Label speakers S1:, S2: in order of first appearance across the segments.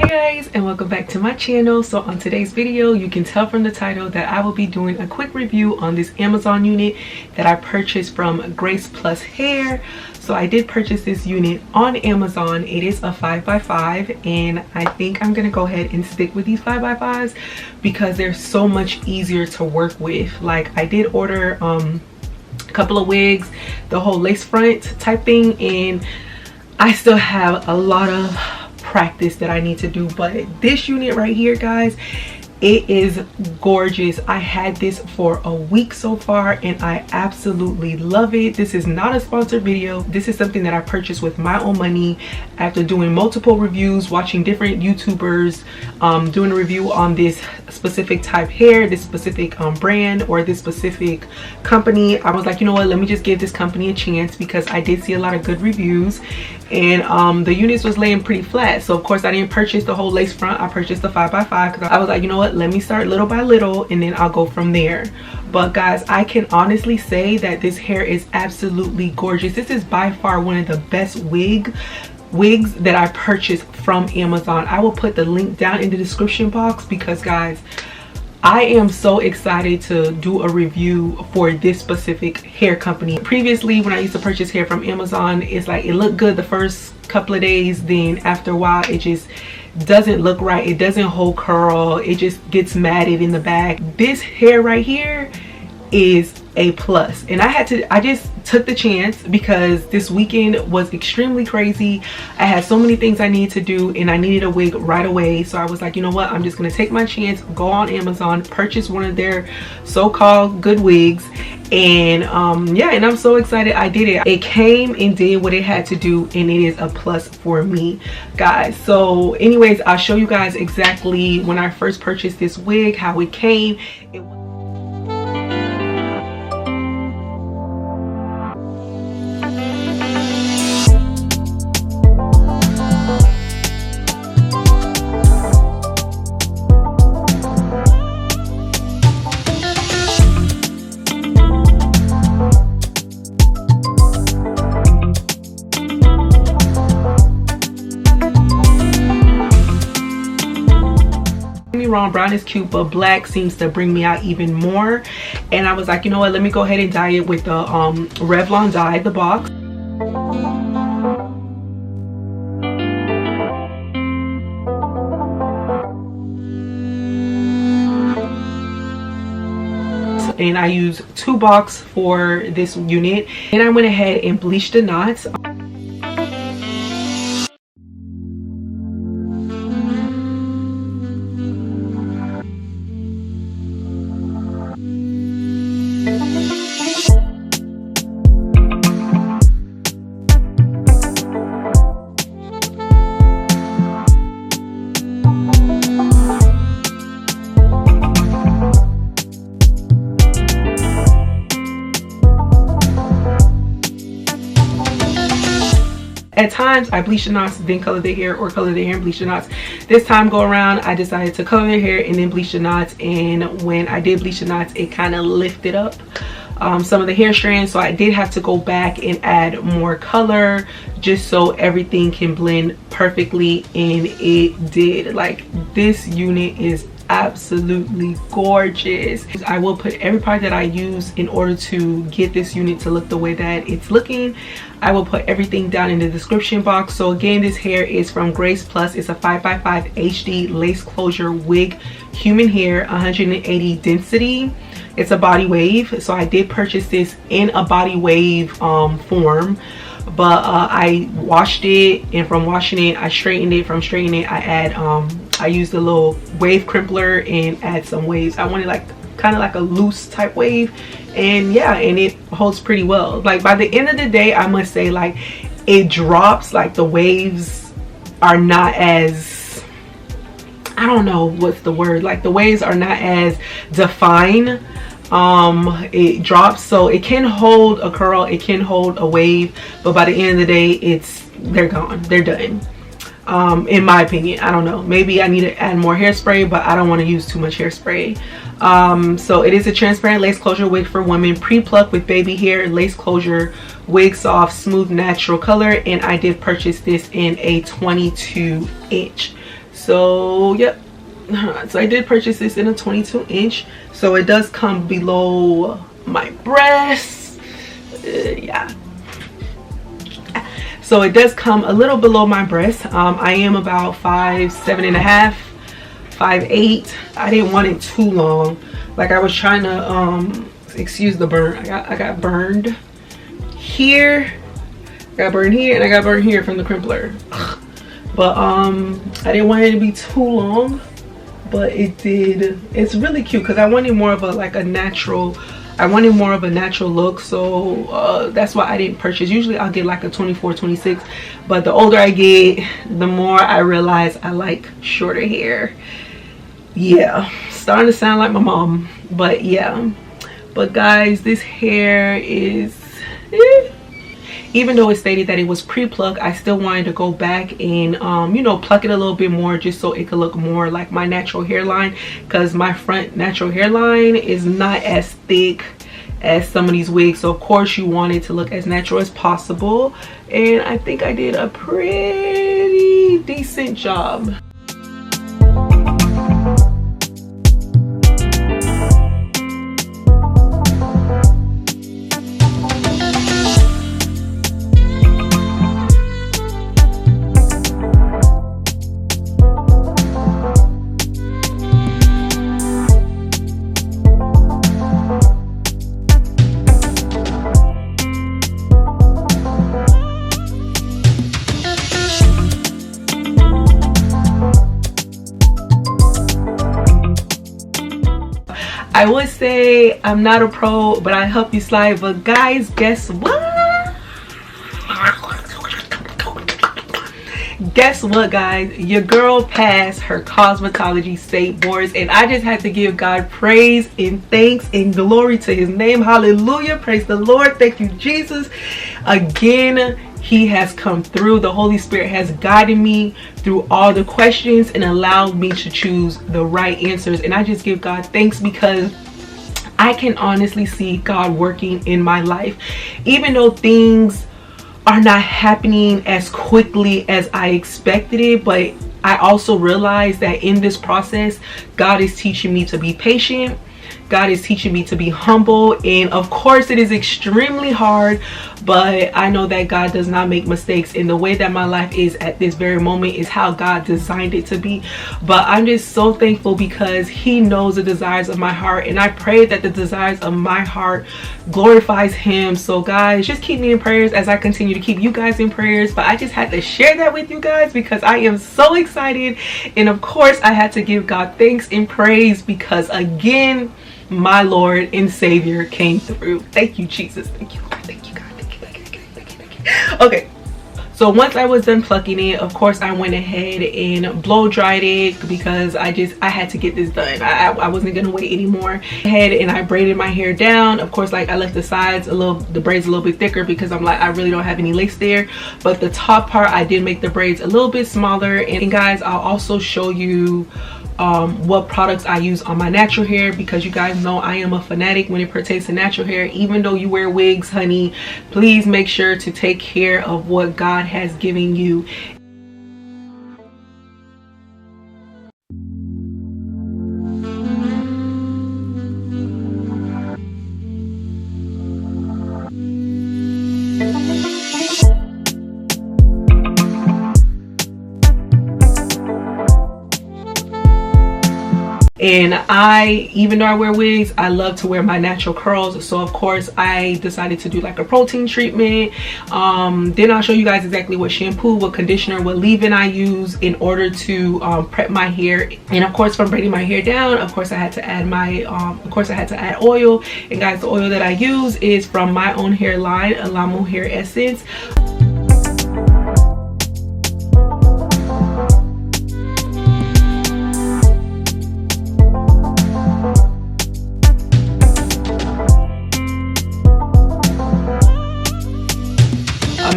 S1: guys, and welcome back to my channel. So on today's video, you can tell from the title that I will be doing a quick review on this Amazon unit that I purchased from Grace Plus Hair. So I did purchase this unit on Amazon. It is a 5x5, and I think I'm gonna go ahead and stick with these 5x5s because they're so much easier to work with. Like, I did order a couple of wigs, the whole lace front type thing, and I still have a lot of practice that I need to do. But this unit right here, guys, it is gorgeous. I had this for a week so far and I absolutely love it. This is not a sponsored video. This is something that I purchased with my own money after doing multiple reviews, watching different YouTubers doing a review on this specific type hair, this specific brand, or this specific company. I was like, you know what, let me just give this company a chance because I did see a lot of good reviews, and the units was laying pretty flat. So of course I didn't purchase the whole lace front. I purchased the 5x5 because I was like, you know what, let me start little by little and then I'll go from there. But guys, I can honestly say that this hair is absolutely gorgeous. This is by far one of the best wigs that I purchased from Amazon. I will put the link down in the description box because, guys, I am so excited to do a review for this specific hair company. Previously, when I used to purchase hair from Amazon, it's like it looked good the first couple of days, then after a while it just doesn't look right. It doesn't hold curl, it just gets matted in the back. This hair right here is a plus, and I just took the chance because this weekend was extremely crazy. I had so many things I needed to do and I needed a wig right away. So I was like, you know what, I'm just gonna take my chance, go on Amazon, purchase one of their so-called good wigs, and yeah, and I'm so excited I did it. It came and did what it had to do, and it is a plus for me, guys. So anyways, I'll show you guys exactly when I first purchased this wig, how it came. Wrong, brown is cute, but black seems to bring me out even more. And I was like, you know what, let me go ahead and dye it with the Revlon dye, the box. And I used 2 box for this unit, and I went ahead and bleached the knots. At times I bleach the knots, then color the hair, or color the hair and bleach the knots. This time go around, I decided to color the hair and then bleach the knots. And when I did bleach the knots, it kind of lifted up some of the hair strands. So I did have to go back and add more color just so everything can blend perfectly, and it did. Like, this unit is absolutely gorgeous. I will put every part that I use in order to get this unit to look the way that it's looking. I will put everything down in the description box. So again, this hair is from Grace Plus. It's a 5x5 HD lace closure wig, human hair, 180 density. It's a body wave, so I did purchase this in a body wave form, but I washed it, and from washing it I straightened it. From straightening it, I used a little wave crimpler and add some waves. I wanted like kind of like a loose type wave, and yeah, and it holds pretty well. Like, by the end of the day, I must say, like, it drops. Like, the waves are not as, I don't know what's the word, like the waves are not as defined. It drops, so it can hold a curl, it can hold a wave, but by the end of the day, they're gone, they're done. In my opinion, I don't know, maybe I need to add more hairspray, but I don't want to use too much hairspray. So it is a transparent lace closure wig for women, pre-plucked with baby hair, lace closure wig, soft, smooth, natural color, and I did purchase this in a 22 inch. So yep, so I did purchase this in a 22-inch, so it does come below my breasts. Yeah, so it does come a little below my breast. I am about 5'7.5", 5'8". I didn't want it too long. Like, I was trying to excuse the burn. I got burned here, got burned here, and I got burned here from the crimpler. But I didn't want it to be too long, but it did. It's really cute because I wanted more of a natural look. So that's why I didn't purchase. Usually I'll get like a 24, 26, but the older I get, the more I realize I like shorter hair. Yeah, starting to sound like my mom, but yeah. But guys, this hair is even though it stated that it was pre-plucked, I still wanted to go back and you know, pluck it a little bit more just so it could look more like my natural hairline, because my front natural hairline is not as thick as some of these wigs. So of course you want it to look as natural as possible, and I think I did a pretty decent job. I would say I'm not a pro, but I help you slide. But guys, guess what? Guess what, guys? Your girl passed her cosmetology state boards, and I just had to give God praise and thanks and glory to his name. Hallelujah. Praise the Lord. Thank you, Jesus. Again, he has come through. The Holy Spirit has guided me through all the questions and allowed me to choose the right answers. And I just give God thanks because I can honestly see God working in my life. Even though things are not happening as quickly as I expected it, but I also realize that in this process, God is teaching me to be patient. God is teaching me to be humble, and of course it is extremely hard, but I know that God does not make mistakes, and the way that my life is at this very moment is how God designed it to be. But I'm just so thankful because he knows the desires of my heart, and I pray that the desires of my heart glorifies him. So guys, just keep me in prayers as I continue to keep you guys in prayers. But I just had to share that with you guys because I am so excited, and of course I had to give God thanks and praise because again, my Lord and Savior came through. Thank you, Jesus. Thank you, God. Thank you, God. Thank you, thank you, thank you, thank you, thank you. Okay, so once I was done plucking it, of course I went ahead and blow dried it because I had to get this done. I wasn't gonna wait anymore. Ahead and I braided my hair down. Of course, like I left the sides the braids a little bit thicker because I'm like, I really don't have any lace there. But the top part, I did make the braids a little bit smaller. And guys, I'll also show you what products I use on my natural hair, because you guys know I am a fanatic when it pertains to natural hair. Even though you wear wigs, honey, please make sure to take care of what God has given you. And even though I wear wigs, I love to wear my natural curls. So of course I decided to do like a protein treatment. Then I'll show you guys exactly what shampoo, what conditioner, what leave-in I use in order to prep my hair. And of course, from braiding my hair down, of course I had to add oil. And guys, the oil that I use is from my own hair line, Alamo Hair Essence.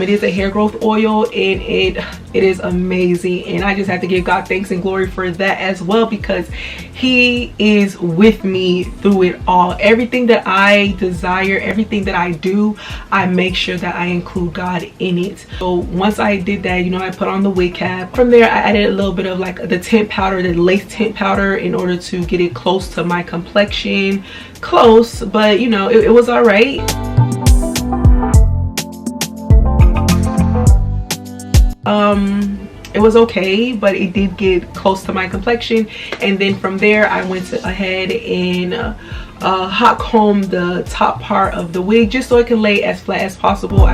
S1: It is a hair growth oil, and It is amazing, and I just have to give God thanks and glory for that as well, because he is with me through it all. Everything that I desire, everything that I do, I make sure that I include God in it. So once I did that, you know, I put on the wig cap. From there, I added a little bit of like the tint powder, the lace tint powder, in order to get it close to my complexion. Close, but you know, it was all right. It was okay, but it did get close to my complexion. And then from there, I went ahead and hot combed the top part of the wig just so it can lay as flat as possible.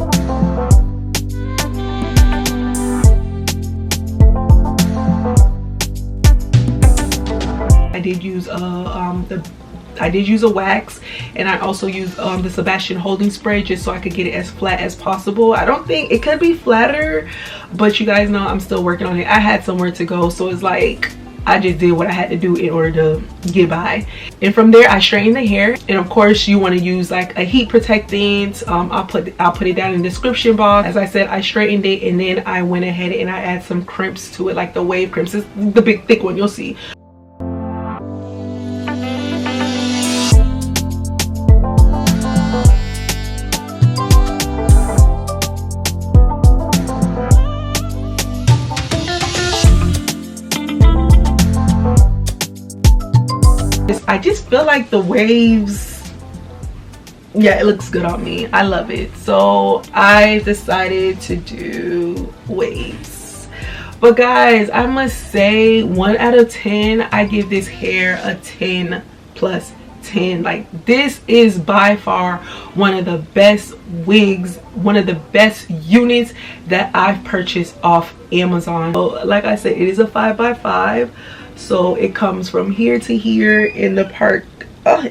S1: I did use a wax, and I also used the Sebastian holding spray just so I could get it as flat as possible. I don't think it could be flatter, but you guys know I'm still working on it. I had somewhere to go, so it's like I just did what I had to do in order to get by. And from there, I straightened the hair, and of course you want to use like a heat protectant. I'll put it down in the description box. As I said, I straightened it, and then I went ahead and I add some crimps to it, like the wave crimps. It's the big thick one, you'll see. I just feel like the waves, yeah, it looks good on me. I love it. So I decided to do waves. But guys, I must say 1 out of 10, I give this hair a 10 plus 10. Like, this is by far one of the best wigs, one of the best units that I've purchased off Amazon. So like I said, it is a 5x5. So it comes from here to here in the part.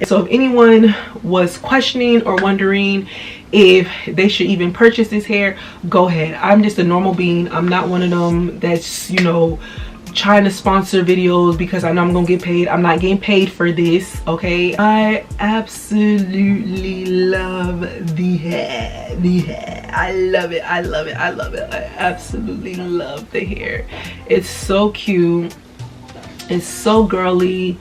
S1: So if anyone was questioning or wondering if they should even purchase this hair, go ahead. I'm just a normal being. I'm not one of them that's, you know, trying to sponsor videos because I know I'm gonna get paid. I'm not getting paid for this, okay? I absolutely love the hair. I love it. I love it. I love it. I absolutely love the hair. It's so cute. It's so girly,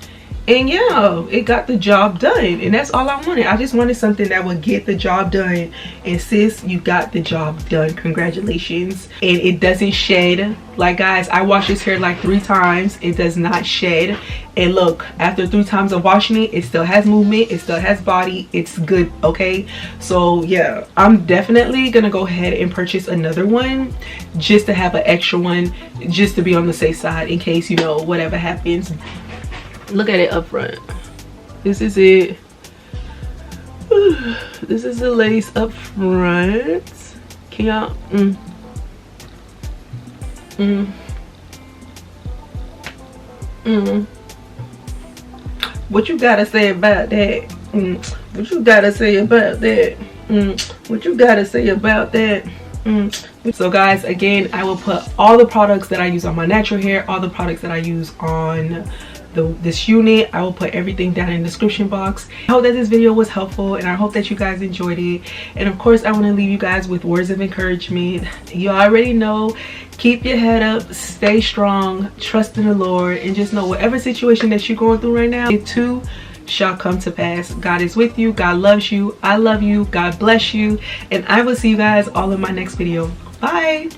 S1: and yeah, it got the job done, and that's all I wanted. I just wanted something that would get the job done, and sis, you got the job done. Congratulations. And it doesn't shed. Like, guys, I washed this hair like 3 times. It does not shed, and look, after 3 times of washing it, it still has movement, it still has body. It's good, okay? So yeah, I'm definitely gonna go ahead and purchase another one just to have an extra one, just to be on the safe side in case, you know, whatever happens. Look at it up front. This is it. This is the lace up front. Can y'all what you gotta say about that? What you gotta say about that? What you gotta say about that? So guys, again, I will put all the products that I use on my natural hair, all the products that I use on this unit. I will put everything down in the description box. I hope that this video was helpful, and I hope that you guys enjoyed it. And of course, I want to leave you guys with words of encouragement. You already know, keep your head up, stay strong, trust in the Lord, and just know whatever situation that you're going through right now, it too shall come to pass. God is with you. God loves you. I love you. God bless you. And I will see you guys all in my next video. Bye.